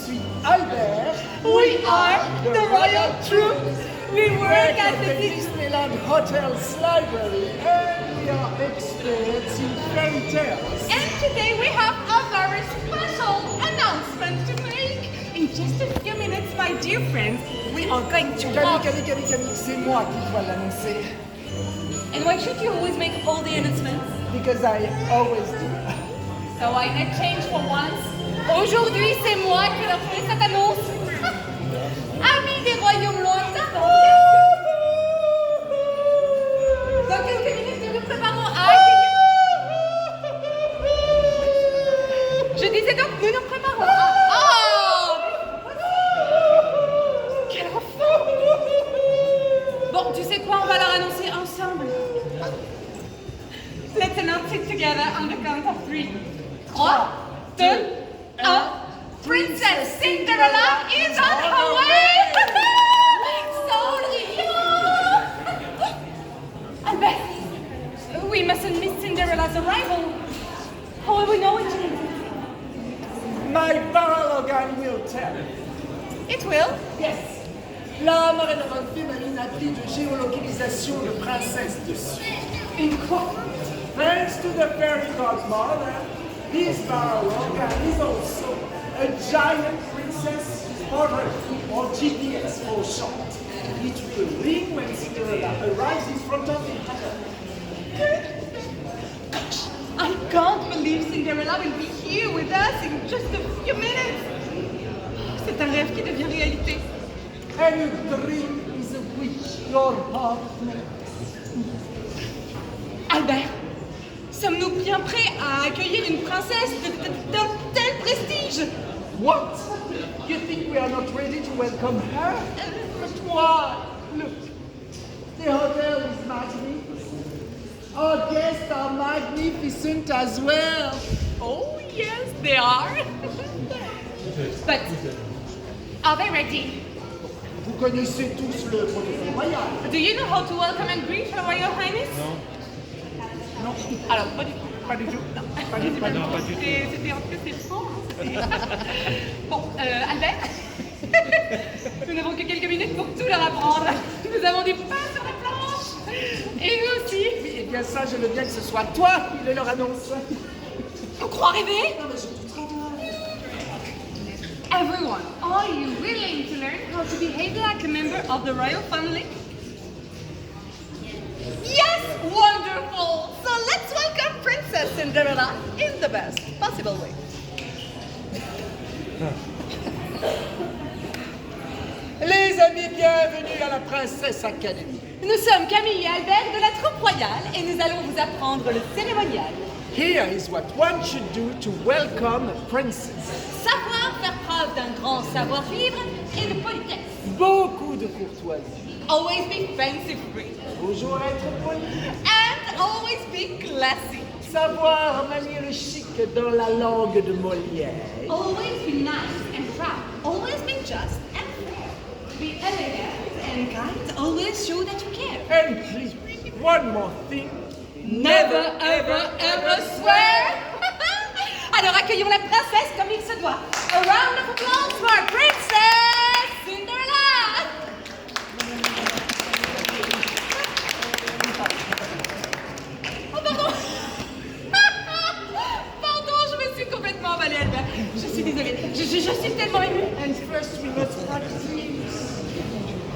suis Albert. We are the Royal Troops. We work at the Disneyland Hotel's library and we are experts in fairy tales. And today we have a very special announcement to make. In just a few minutes, my dear friends, we are going to walk. Camille, c'est moi qui dois l'annoncer. And why should you always make all the announcements? Because I always do. So why not change for once? Aujourd'hui, c'est moi qui leur fais cette annonce. Amis des royaumes lointains, dans quelques minutes, nous nous préparons à accueillir. Je disais donc, nous nous préparons à... Oh! Quel enfant! Bon, tu sais quoi, on va leur annoncer ensemble. Let's announce it together on the count of 3. 3, 2, 1. Princess Cinderella is on her way! Sorry! Albert, we mustn't miss Cinderella's arrival. How will we know it? My barrel organ will tell. It will? Yes. La marraine féminine a pris de géolocalisation de princesse dessus. In quoi? Thanks to the fairy godmother, this barrel organ is also a giant princess portrait, or GPS for short. It will ring when Cinderella arrives in front of the hotel. I can't believe Cinderella will be here with us in just a few minutes. C'est un rêve qui devient réalité. And a dream is a wish your heart makes. Albert, sommes-nous bien prêts à accueillir une princesse d'un tel prestige? What? You think we are not ready to welcome her? But why? Look, the hotel is magnificent. Our guests are magnificent as well. Oh, yes, they are. But are they ready? Vous connaissez tous le protocole royal. Do you know how to welcome and greet Her Royal Highness? Non? Alors, pas du tout. Pas du tout. Pas du tout. C'était en plus, c'est faux. Bon, Albert, nous n'avons que quelques minutes pour tout leur apprendre. Nous avons du pain sur la planche. Et vous aussi. Oui, eh bien ça, je veux bien que ce soit toi qui le leur annonce. On croit rêver? Non, mais je te travaille. Everyone, are you willing to learn how to behave like a member of the royal family? Yes, wonderful! So let's welcome Princess Cinderella in the best possible way. Les amis, bienvenue à la Princesse Academy. Nous sommes Camille et Albert de la troupe royale et nous allons vous apprendre le cérémonial. Here is what one should do to welcome a princess. Savoir faire preuve d'un grand savoir-vivre et de politesse. Beaucoup de courtoisie. Always be fancy free. Toujours être poli. And always be classy. Savoir manier le chic dans la langue de Molière. Always be nice and proud. Always be just and fair. Be elegant and kind. Always show that you care. And please, one more thing. Never, ever, ever swear. Alors accueillons la princesse comme il se doit. A round of applause for Princess Cinderella. Oh pardon. Pardon, je me suis complètement emballée, Albert. Je suis désolée. Je suis tellement émue. And first we must practice.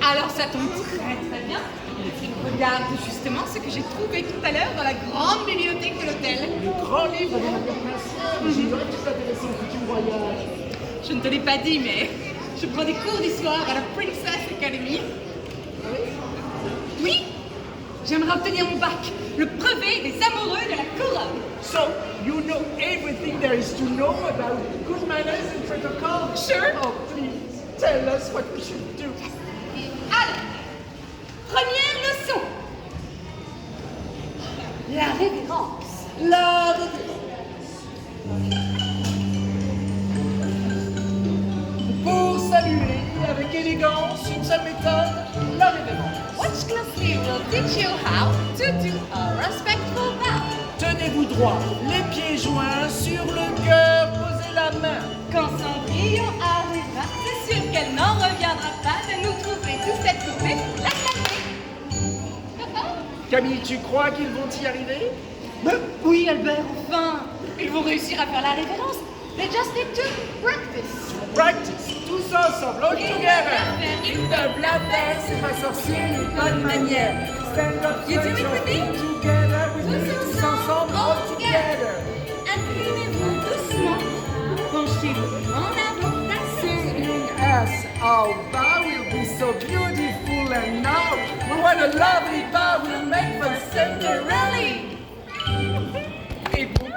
Alors ça tombe très bien. Regarde justement ce que j'ai trouvé tout à l'heure dans la grande bibliothèque de l'hôtel. Le grand livre de la princesse. J'ignorais que tu intéressant au futur voyage. Je ne te l'ai pas dit, mais je prends des cours d'histoire à la Princess Academy. Oui, j'aimerais obtenir mon bac, le brevet des amoureux de la couronne. So, you know everything there is to know about good manners and protocol? Sure. Oh, please, tell us what we should do. Alors, première leçon. La révérence. La révérence. Pour saluer avec élégance une seule méthode, la révérence. Watch closely will teach you how to do a respectful bow. Tenez-vous droit, les pieds joints sur le cœur, posez la main. Quand Cendrillon arrive Camille, tu crois qu'ils vont y arriver? Oui, Albert, enfin, ils vont réussir à faire la révérence. They just need to practice. Practice, tous ensemble, all together. Ils peuvent la faire, c'est pas sorcier, une bonne manière. Stand up, You do it with me? Together, with me, tous ensemble, all together. Inclinez-vous doucement, penchez-vous en avant, Seeing us, our bow will be so beautiful, and now what a lovely bow will make for Cinderella. Et vous?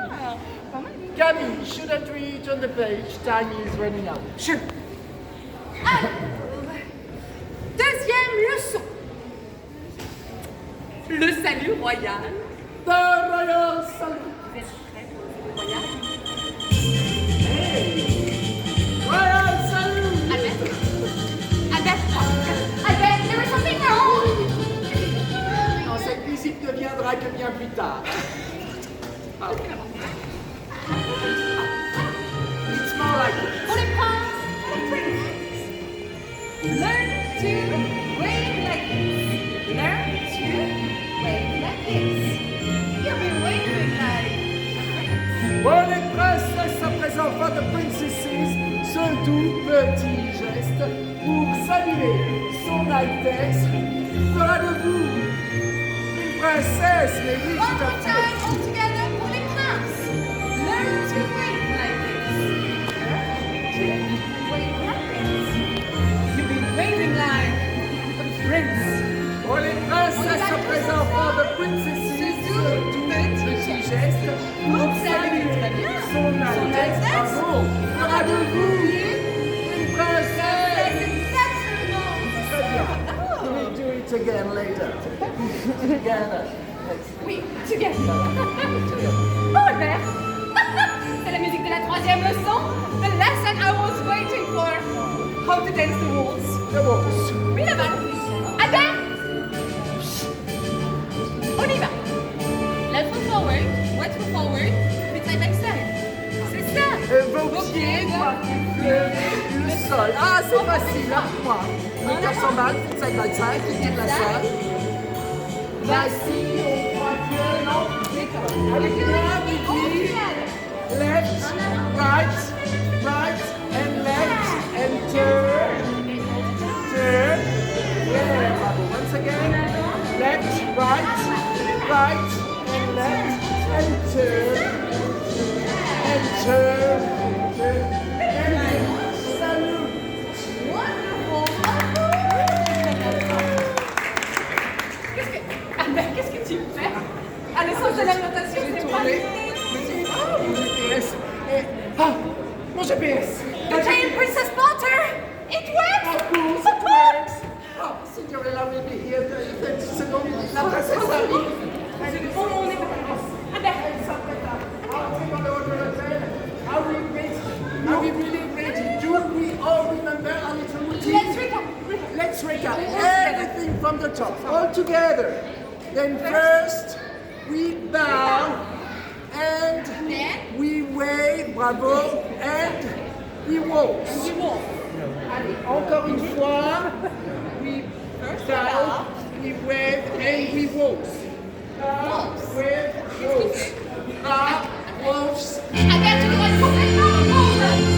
Camille, shouldn't we turn the page? Time is running out. Sure. Alors, deuxième leçon. Le salut royal. The royal salute. Vous êtes prêts pour le salut royal? Royal salute. Albert, there is something wrong. Non, cette musique ne viendra que bien plus tard. Ah. It's more like it. Pour les princes, pour les princes. Learn to wave like this. Learn to wave like this. You'll be waving like this. Pour les princesses, à présent, for the princesses, ce doux petit geste pour saluer son Altesse fera de vous une princesse, mais oui, One tout à more fait. time, all together pour les princes. Learn to wave like this. Wave like this. You'll be waving like a prince. Pour les princesses, à présent, for the princesses, ce doux petit geste pour saluer son Altesse, bravo, fera de vous une princesse. Très bien. We'll do it again later. Together. Oui, together. Oh, Albert. C'est la musique de la troisième leçon. The lesson I was waiting for. How to dance the waltz. The waltz. Oui, la balle. Albert. On y va. Left foot forward, right foot forward, puis side by side. C'est ça. Vos pieds doivent fleurer le sol. Ah, c'est facile, hein, moi. Le cœur s'emballe, side by side, qui tire la salle. Voici, on croit que non. Avec moi, Vicky. Left, right, and left, and turn. Turn. Yeah, bravo. Once again. Left, right, and left, and turn. And turn. And salute. Albert, qu'est-ce que tu fais? À l'essence de l'alimentation, J'ai c'est pas tourné. Mon GPS. Ah, mon GPS. The giant princess Potter. It works. Of course it works. Oh, Cinderella will be here 30 secondes. La princesse arrive. On est pas. Albert. Elle s'apprête à entrer dans le hall de l'hôtel. Are we ready? Are we really ready? Do we all remember our little routine? Let's recap. Let's recap everything from the top, all together. Then first, we bow, and we wave, bravo, and we waltz. Allez, encore une fois, we bow, we wave, and we waltz. Wave, waltz. Waltz. Albert, tu dois être complètement en pause.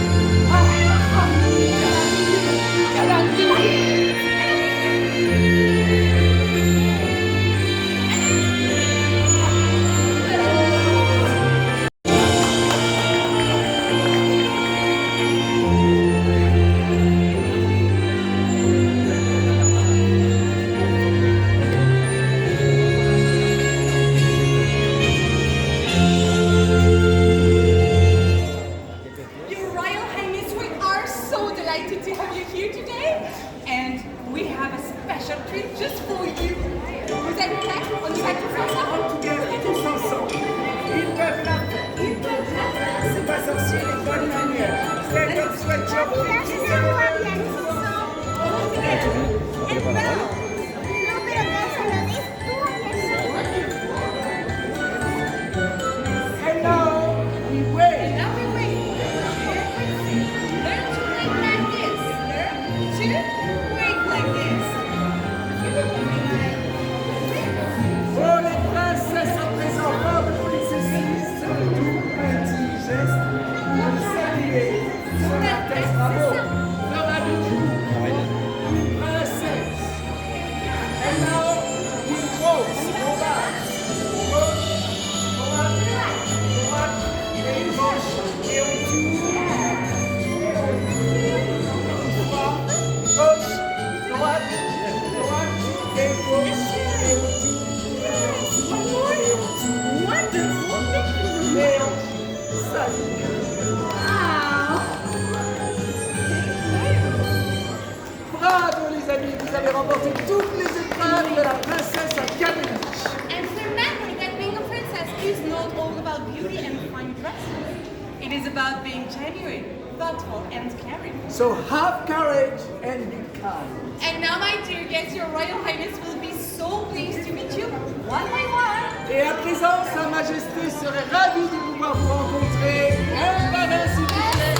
Your Royal Highness, we are so delighted to have you here today. And we have a special treat just for you. Vous êtes prêts? On y va tous ensemble? All together, tous ensemble. Ils peuvent la faire. Ils peuvent la faire. C'est pas sorcier, les bonnes manières. Stand up, stretch your feet. And bow. And now, we wave. Now we wait. Learn to wait like this. Learn to wait like this. Whoa! about being genuine, thoughtful, and caring. So have courage and be kind. And now, my dear guests, your Royal Highness will be so pleased to meet you one by one. Et à présent, Sa Majesté serait ravie de pouvoir vous rencontrer un par un, s'il vous plaît.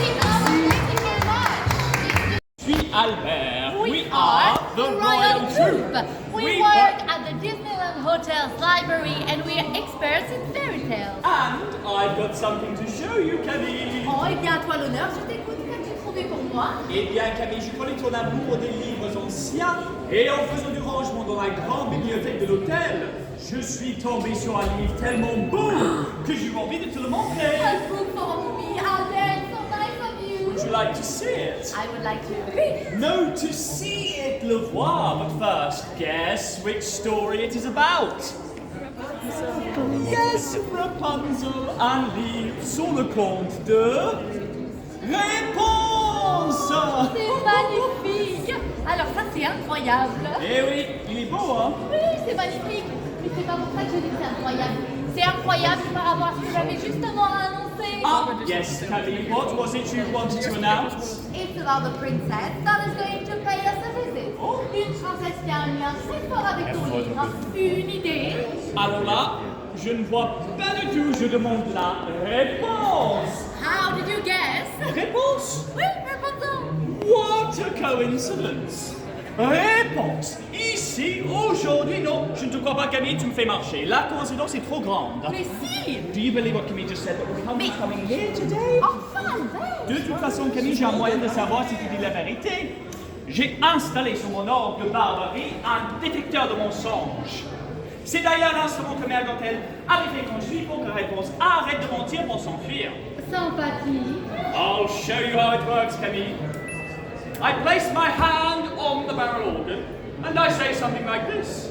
Je suis Albert. We are the Royal Troop. We work at the Disneyland Hotel's library and we are experts in fairy tales. And I've got something to show you, Camille. Oh, eh bien, à toi l'honneur, je t'écoute. Qu'as-tu trouvé pour moi? Eh bien, Camille, je connais ton amour des livres anciens. Et en faisant du rangement dans la grande bibliothèque de l'hôtel, je suis tombé sur un livre tellement beau que j'ai eu envie de te le montrer. A book for me, Albert. So nice of you. Would you like to see it? I would like to read. No, to see it, le voir. But first, guess which story it is about. Yes, Rapunzel, un livre sur le conte de Réponse. C'est magnifique. Alors ça, c'est incroyable. Eh oui, il est beau, hein? Oui, c'est magnifique. Mais c'est pas pour ça que je dis que c'est incroyable. C'est incroyable par rapport à ce que j'avais justement annoncé. Ah, yes, Camille, what was it you wanted to announce? It's about the princess that is going to pay us a visit. Une princesse qui a un lien très fort avec ton livre. Une idée. Alors là, je ne vois pas du tout, je demande la réponse. How did you guess? Réponse? Oui, Rapunzel. What a coincidence! Réponse! Ici, aujourd'hui, non, je ne te crois pas, Camille, tu me fais marcher. La coïncidence est trop grande. Mais si. Do you believe what Camille just said? That Rapunzel's Mais- coming here today? Enfin, Albert. De toute façon, Camille, j'ai un moyen de savoir si tu dis la vérité. J'ai installé sur mon orgue de Barbarie un détecteur de mensonges. C'est d'ailleurs l'instrument que Mère Gantel avait fait construire pour que Réponse arrête de mentir pour s'enfuir. Sympathie. I'll show you how it works, Camille. I place my hand on the barrel organ and I say something like this.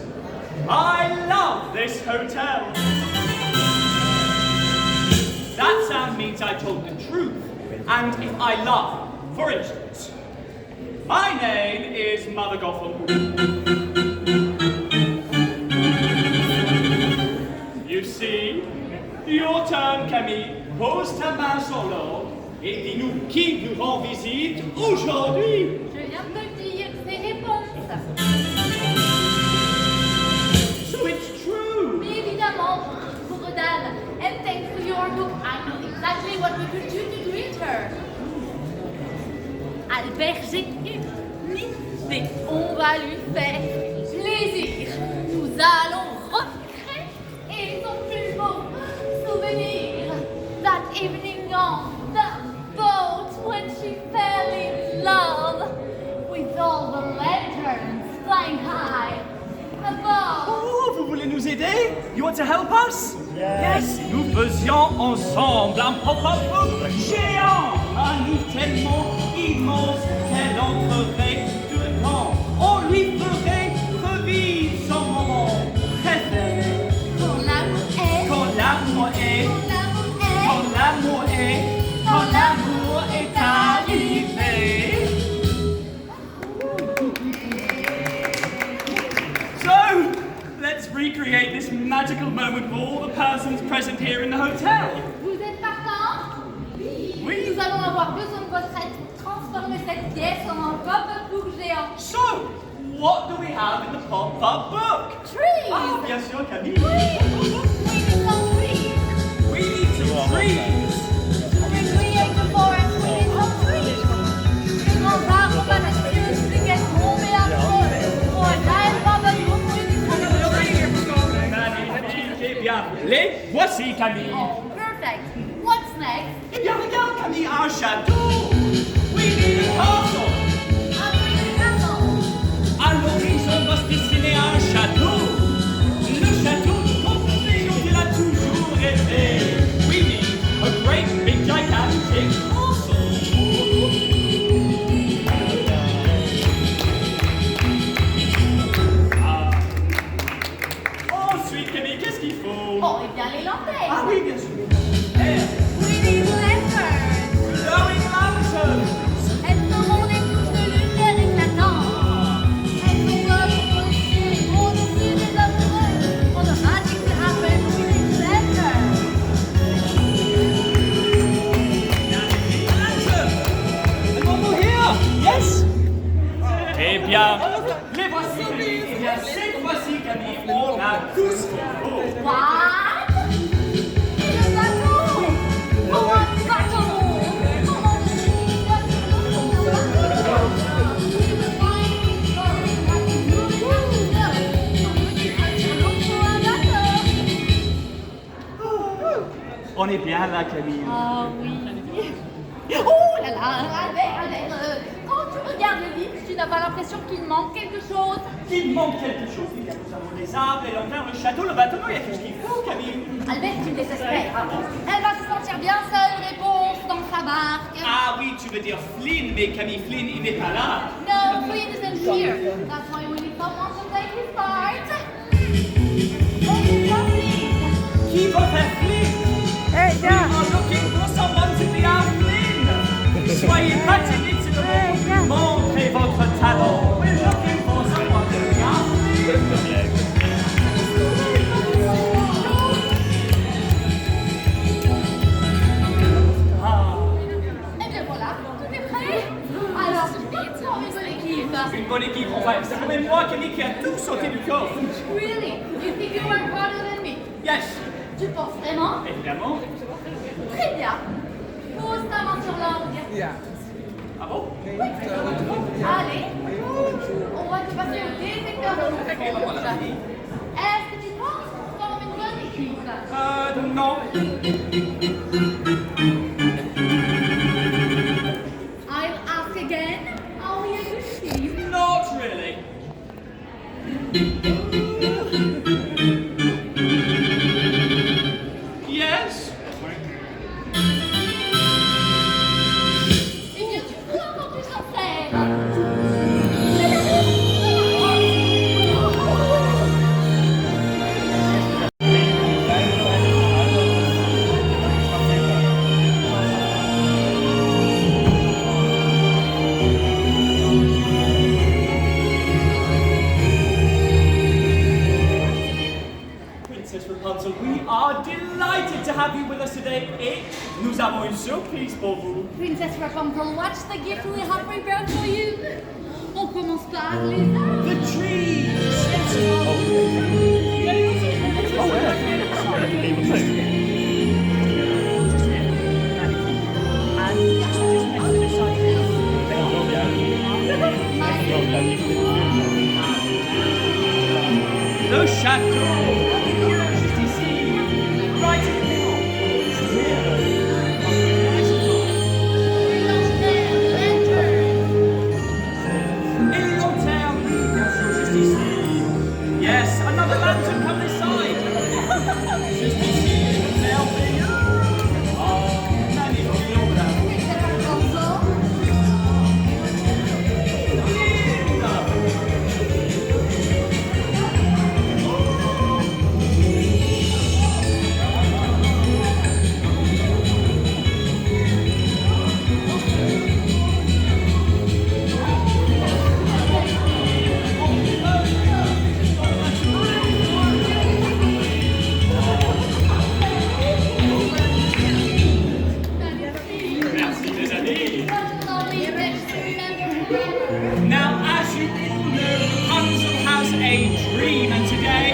I love this hotel. That sound means I told the truth. And if I love, for instance, my name is Mother Gothel. You see, your turn, Camille. Pose ta main sur l'orgue et dis-nous qui nous rend visite aujourd'hui. Je viens de te le dire, c'est Réponse. So it's true. Mais évidemment, pauvre dame, and thanks to your book, I know exactly what we could do to greet her. Albert, j'ai une idée. On va lui faire plaisir. Nous allons recréer son plus beau souvenir. That evening on the boat when she fell in love with all the lanterns flying high above. Oh, vous voulez nous aider? You want to help us? Yes. Nous faisions ensemble un pop-up book géant. Un livre tellement immense qu'elle entrerait dedans. On lui ferait revivre son moment préféré. Quand l'amour est, Quand l'amour est, quand l'amour est, quand l'amour est arrivé. So, let's recreate this magical moment for all the persons present here in the hotel. Vous êtes partants? Oui. Nous allons avoir besoin de votre aide pour transformer cette pièce en un pop-up book géant. So, what do we have in the pop-up book? Trees! Ah, bien sûr, Camille. Trees on trees! We need some trees. To recreate the forest, we need some trees! Les grands arbres majestueux qui tomber à feu pour un giant pop-up book Magnifique. Eh bien, les voici, Camille. Oh, perfect! What's next? Eh bien, regarde, Camille, un château. We need a castle. À l'horizon va se dessiner un château. Le château du Comte dont il a toujours rêvé. We need a great big gigantic castle. Ah. Ensuite, Camille, qu'est-ce qu'il faut? Oh, et bien les lanternes! Ah oui, bien sûr. Air. We need lanterns! Glowing lanterns. Elles seront des touches de lumière éclatantes. Elles sont là pour briller au-dessus des amoureux. For the magic to happen, we need lanterns. tout ce qu'il faut. What? Le bateau? Oh, un bateau! Comment On est bien là, Camille. Ah oui. Oh là là, Albert, quand tu regardes le livre, tu n'as pas l'impression qu'il manque quelque chose? Il manque quelque chose. Il y a nous avons les arbres, les lanternes, le château, le bateau, il y a tout ce qu'il faut, Camille. Albert, tu me désespères. Elle va se sentir bien seule, réponse, dans sa barque. Ah oui, tu veux dire Flynn, mais Camille Flynn, il n'est pas là. No, Flynn isn't here. That's why we need someone to take his part. Qui va faire Flynn? Hey, We are looking for someone to be our Flynn. Soyez pas timide, c'est le moment. Montrez votre talent. We're looking for someone to be our Flynn. Eh bien voilà, tout est prêt. Alors, comment une bonne équipe? Une bonne équipe, on va. C'est quand même moi, Camille, qui a tout sauté du coffre. Really? You think you work harder than me? Yes, Tu penses vraiment? évidemment. Très bien. Pose ta main sur l'angle. Ah bon? Allez, on va te passer au détecteur de mensonges. Est-ce que tu penses qu'on forme une bonne équipe? Non. I'll ask again. Are we a good team? Not really. Yes. Eh bien, tu peux encore plus sincère. Princess Rapunzel, we are delighted to have you with us today. Et nous avons une surprise pour vous. Princess Rapunzel, what's the gift we have prepared for you? On commence par les arbres. The trees. Le château. Juste ici. Right in the middle. Just here. Et les lanternes, bien sûr, juste ici. Yes, another lantern come this side. Juste ici, merveilleux. Oh, magnifique. Princess Rapunzel. Merci les amis. Only best to remember forever. Now, as you all know, Rapunzel has a dream, and today,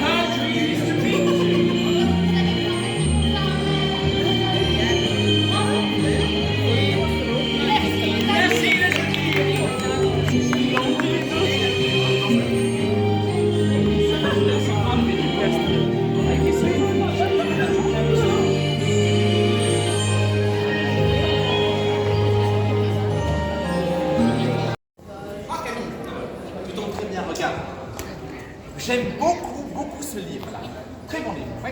her dream is to meet you. Merci les Ah Camille, tu tombes très bien, regarde. J'aime beaucoup ce livre-là. Très bon livre, oui.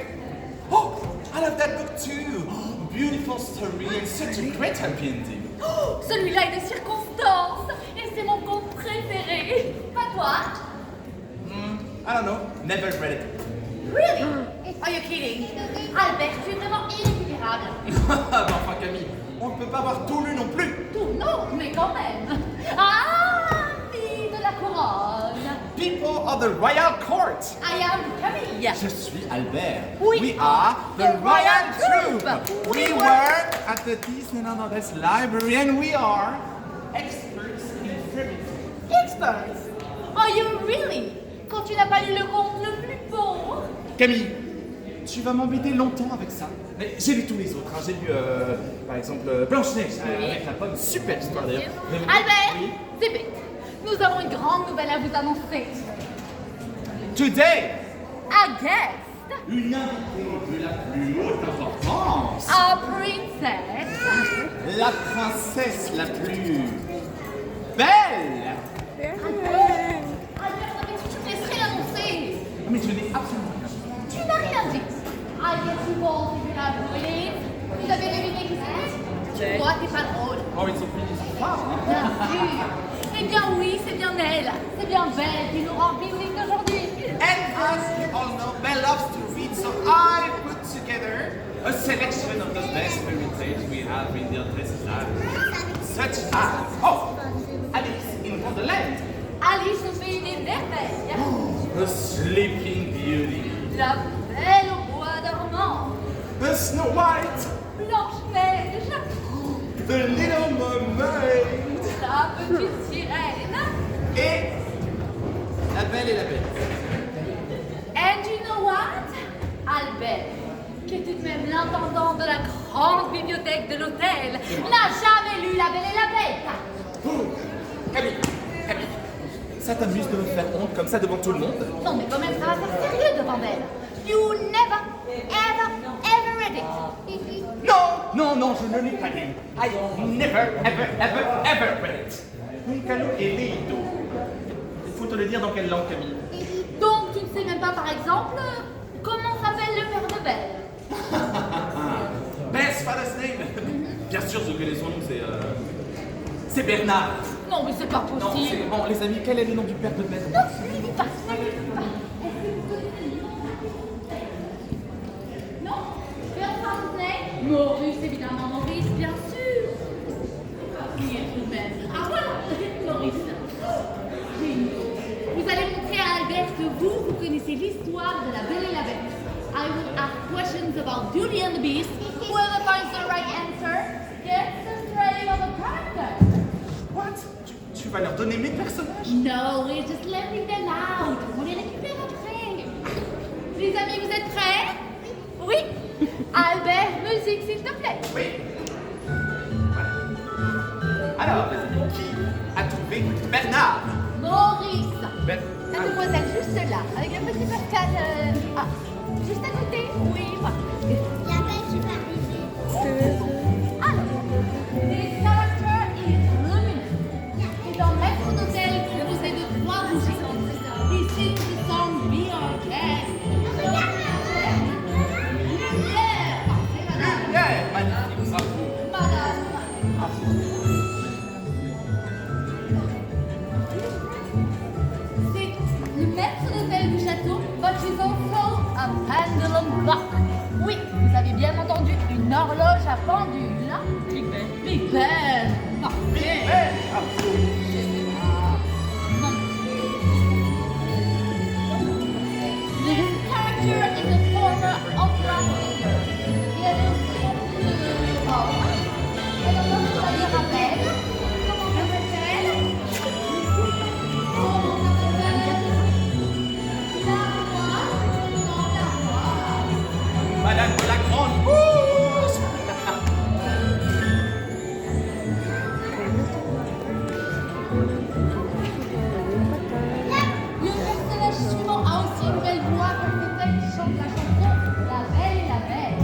Oh, I love that book too. Oh, beautiful story and such a great happy ending. Oh, celui-là est de circonstance et c'est mon conte préféré. Pas toi? I don't know, never read it. Really? Are you kidding? Albert, tu es vraiment irrécupérable. Mais enfin Camille, on ne peut pas avoir tout lu non plus. Tout, non, mais quand même. Ah, fille de la couronne. People of the royal court. I am Camille. Je suis Albert. Oui. We are the royal Troop. troop. We We work at the Disneyland Odessa Library and we are experts in fairy tales. Experts. Are you really? Quand tu n'as pas lu le conte le plus beau, Camille, tu vas m'embêter longtemps avec ça. Mais j'ai lu tous les autres. Hein. J'ai lu, par exemple, Blanche-Neige avec la pomme. Super histoire d'ailleurs. Albert, Oui. c'est vite. Nous avons une grande nouvelle à vous annoncer. Today, A guest, une invitée de la plus haute importance. a princess, La princesse la plus belle. Albert, tu me laisserais l'annoncer. Mais je n'ai absolument rien. Tu n'as rien dit. I guess you all figured out who it is. Vous avez deviné qui c'est? Toi, t'es pas drôle. Oh, ils ont fini ce soir. Hein. Bien sûr. Eh bien oui, c'est bien elle. C'est bien Belle qui nous rend visite aujourd'hui. And as you all know, Belle loves to read, so I put together a selection of the best fairy tales we have in the Adressage, such as, oh, Alice in Wonderland, Alice au pays des merveilles. The Sleeping Beauty, La belle au bois dormant. The Snow White, Blanche-Neige. The Little Mermaid, La petite sirène. et La Belle et la Bête. And you know what? Albert, qui est tout de même l'intendant de la grande bibliothèque de l'hôtel, n'a jamais lu La Belle et la Bête. Camille, ça t'amuse de me faire honte comme ça devant tout le monde? Non mais quand même, ça va faire sérieux devant elle. You never, ever read it. Non, je ne l'ai pas lu. I never, ever read it. Nunca lo he leído. Il faut te le dire dans quelle langue, Camille? Donc tu ne sais même pas par exemple comment s'appelle le père de Belle. Best father's name. Bien sûr, je connais son nom, c'est Bernard. Non mais c'est pas Non, possible. c'est... Bon, les amis, quel est le nom du père de Bernard? Non, ne le dis pas, ne le dis pas. Est-ce que vous connaissez le nom? Non? Bernard Maurice, évidemment, Maurice, bien sûr. Qui est tout de même? Ah voilà, Maurice. Vous allez montrer à Albert que vous connaissez l'histoire de la Belle et la Bête. I will ask questions about Beauty and the Beast. Whoever finds the right answer gets the name of a character. What? Tu vas leur donner mes personnages? No, we're just letting them out. On les récupère après. Les amis, vous êtes prêts? Oui. Albert, musique, s'il te plaît. Oui. Voilà. Alors, les amis, qui a trouvé Bernard? Maurice. Ben- Mademoiselle, juste là, avec le petit Pascal. Ah, juste à côté. Oui, voilà. La belle qui va arriver. Alors, this character is luminous. C'est un maître d'hôtel composé de 3 bougies. He sings the song Be Our Guest. Lumière. Parfait, madame. Yeah, magnifique, bravo. Madame. C'est le maître d'hôtel du château, but she's also a pendulum clock. Oui, vous avez bien entendu, une horloge à pendule. Big Ben. Big Ben. Parfait. This character is a former opera singer. Il avait aussi une opéra. Et donc, on va dire rappel. Comment s'appelle-t-elle? Comment s'appelle-t-elle? La Roi. Non, la Roi. Madame de la Grande Bourse. Le personnage suivant a aussi une belle voix comme celle qui chante la chanson La Belle et la Bête.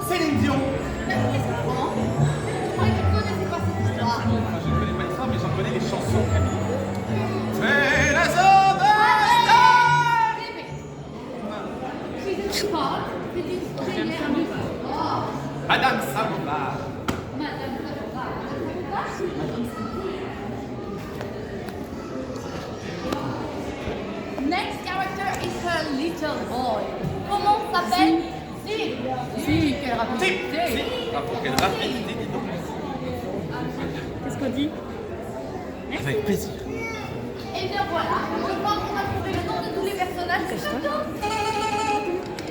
Céline Dion. Mais qu'est-ce que tu prends? Je croyais que tu ne connaissais pas cette histoire. Enfin, je ne connais pas l'histoire, mais j'en connais les chansons, Camille. C'est la zone de star. She's in the spot. C'est une thriller musique. Oh, Madame Samovar. Madame Samovar. Next character is her little boy. Comment s'appelle? Sid. Sid, quelle rapidité. Bravo, quelle rapidité, dis donc. Qu'est-ce qu'on dit? Avec plaisir. Et bien voilà, je crois qu'on a trouvé le nom de tous les personnages du château.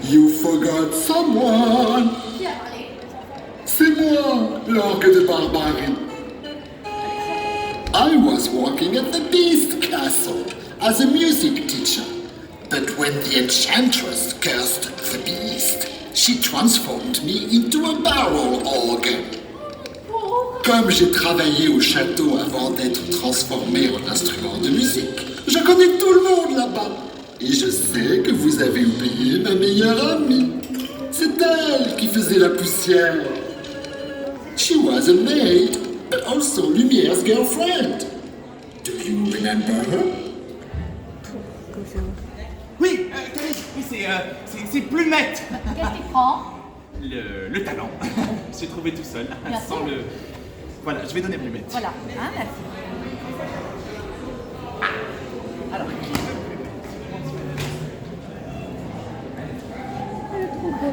You forgot someone. Qui a parlé? C'est moi, l'orgue de Barbarie. I was working at the Beast Castle as a music teacher. But when the enchantress cursed the beast, she transformed me into a barrel organ. Comme j'ai travaillé au château avant d'être transformé en instrument de musique, je connais tout le monde là-bas. Et je sais que vous avez oublié ma meilleure amie. C'est elle qui faisait la poussière. She was a maid, but also Lumiere's girlfriend. Do you remember her? Oui, Camille, oui, c'est Plumette. Qu'est-ce qu'il prend? Le talent. J'ai trouvé tout seul. Merci. Sans le... Voilà, je vais donner Plumette. Voilà. Ah, merci. Alors,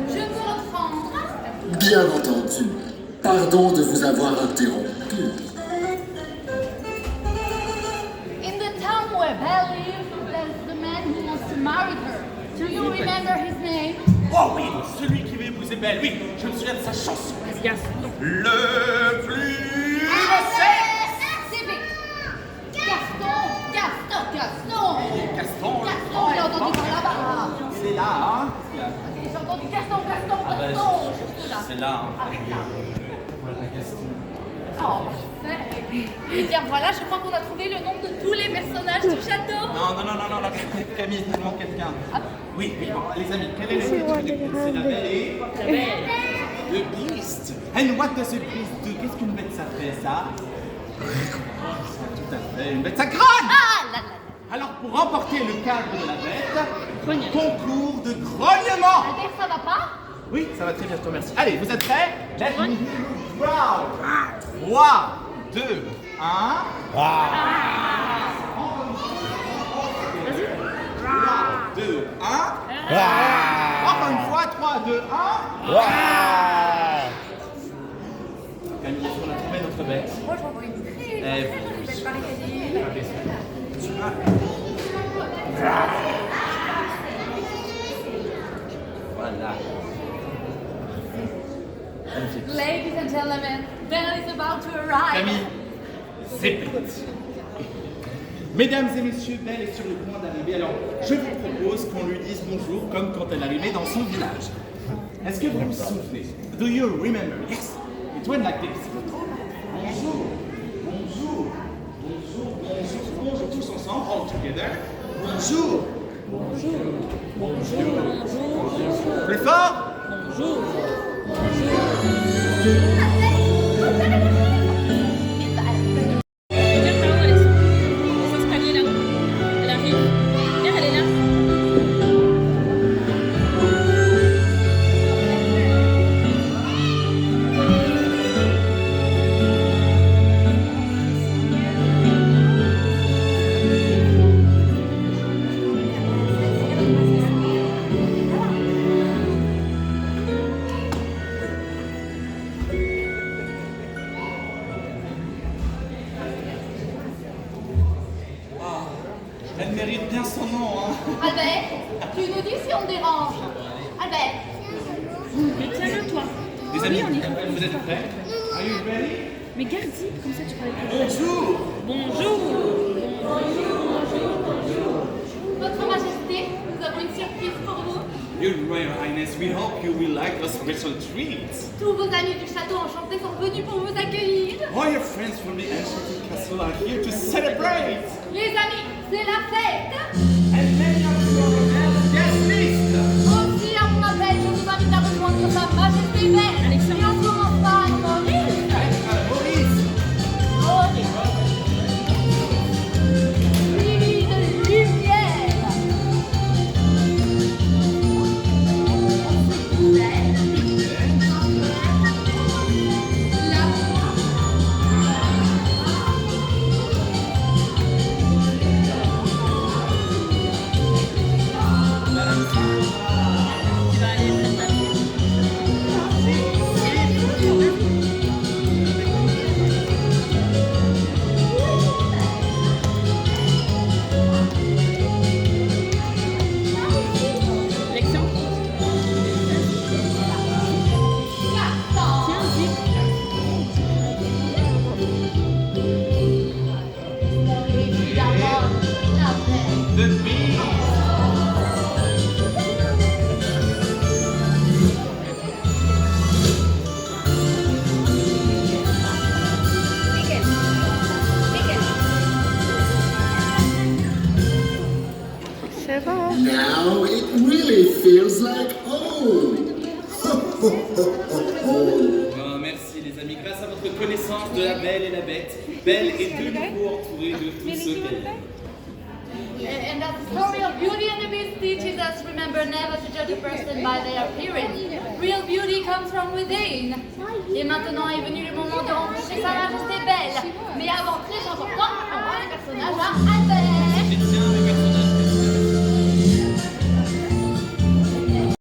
Je peux reprendre. Bien entendu. Pardon de vous avoir interrompu. In the town where Belle lives, there's the man who wants to marry her. Do you remember his name? oh oui, celui qui veut épouser Belle, oui, je me souviens de sa chanson. Le plus innocent. C'est vite. Gaston. Gaston. Gaston, j'ai entendu par là-bas. Il est là, hein. Ok, j'ai entendu Gaston. Juste là. C'est là, hein. Arrête là. Voilà, Gaston. Oh, parfait. Eh bien voilà, je crois qu'on a trouvé le nom de tous les personnages du château. Non, là, Camille, il manque quelqu'un. Ah. Oui, bon, les amis, quel est le nom? C'est la Belle et... Le Beast. And what does a beast do? Qu'est-ce qu'une bête ça fait, ça? Tout à fait, une bête, ça grogne. Ah là là. Alors, pour remporter le cadre de la bête, concours de grognement. Albert, ça va pas? Oui, ça va très bien, je te remercie. Allez, vous êtes prêts? Let me hear you growl. 3, 2, 1. 2, 1. Encore une fois, 3, 2, 1. Camille, est-ce qu'on a trouvé notre bête? Moi, j'en vois une très belle marie. Voilà. Ladies and gentlemen, Belle is about to arrive. Camille, c'est parti. Mesdames et messieurs, Belle est sur le point d'arriver. Alors, je vous propose qu'on lui dise bonjour comme quand elle arrivait dans son village. Est-ce que vous vous souvenez? Do you remember? Yes. It went like this. Bonjour, tous ensemble, all together. Bonjour. Plus fort. Elle mérite bien son nom, hein. Albert, tu nous dis si on dérange. Albert. Mais tiens-le, toi. Les amis, vous êtes prêts? Are you ready? Mais garde-y, comme ça tu parles plus. Bonjour. Bonjour. Votre Majesté, nous avons une surprise pour vous. Your Royal Highness, we hope you will like a special treat. Tous vos amis du château enchanté sont venus pour vous accueillir. All your friends from the Enchanted Castle are here to celebrate. Les amis, c'est la fête. And many of you are on the guest list. Aussi, à mon appel, je vous invite à rejoindre sa Majesté Belle. Et on commence par Maurice. Maurice. Suivi de lumière. feels like home. Ah, merci les amis, grâce à votre connaissance de la Belle et la Bête, Belle est de nouveau entourée de tout ce qu'elle aime. And that the story of Beauty and the Beast teaches us, remember, never to judge a person by their appearance. Real beauty comes from within. Et maintenant est venu le moment de rencontrer Sa Majesté Belle,